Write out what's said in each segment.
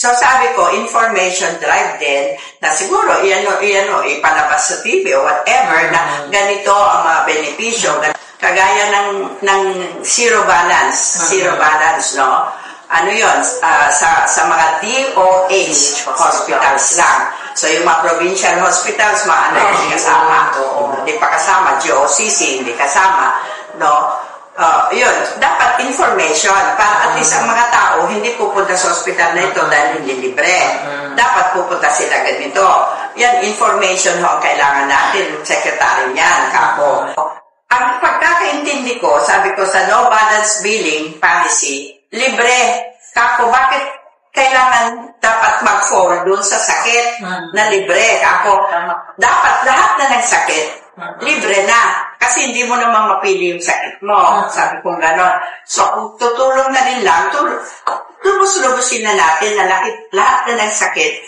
So sabi ko, information drive din na siguro ipalabas sa TV o whatever na ganito ang mga benepisyo. Kagaya ng zero balance, no? Ano yun? Sa mga DOH hospitals lang. So yung mga provincial hospitals, mga hindi kasama. Hindi pa kasama. GOCC, hindi kasama. No? Yun, dapat information para at least ang mga tao hindi pupunta sa hospital na ito dahil hindi libre. Dapat pupunta sila ganito. Yan, information ho ang kailangan natin, secretary niyan, kapo. Ang pagkakaintindi ko, sabi ko sa no balance billing policy, libre. Kapo, bakit kailangan dapat mag-forward dun sa sakit na libre? Kapo, dapat lahat na ng sakit, libre na. Kasi hindi mo naman mapili yung sakit mo. Sabi kong gano'n. So, tutulong na rin lang, lubos-lubosin na natin na lahat na ng sakit,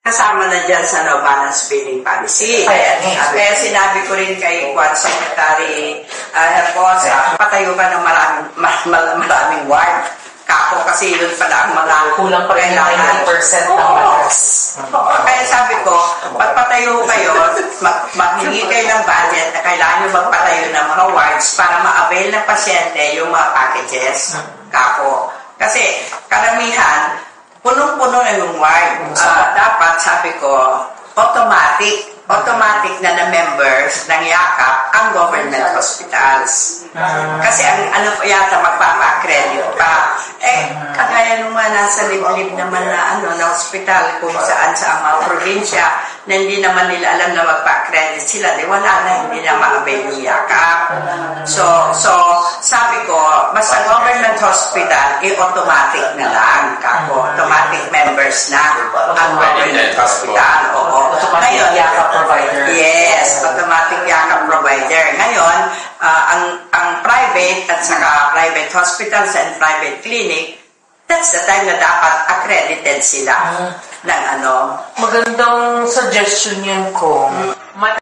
kasama na dyan sa no balance billing policy. Kaya sinabi ko rin kay Quad Secretary Herbosa, patayo ka ng maraming ward. Kapo kasi yun pala ang mga kulang pa rin 90% ng batas. Kaya sabi ko, magpatayo kayo, maghingi kayo ng budget na kailangan nyo magpatayo ng mga wards para ma-avail ng pasyente yung mga packages. Kapo. Kasi karamihan, punong-puno na yung ward. Dapat, sabi ko, automatic na members ng yakap ang government hospitals. Kasi ano pa yata magpapa-accredit pa. Kagaya nung mga nasa liblib naman na hospital kung saan sa mga probinsya na hindi naman nila alam na magpa-accredit sila, di wala na, hindi na ma-avail yung yakap. So, sabi ko, basta government hospital, automatic na lang, kako. Automatic members na ang government hospital. Automatic yakap provider. Yes, automatic yakap provider. Ngayon, ang private at saka private hospitals and private clinic, that's the time na dapat accredited sila ng ano. Magandang suggestion yun kung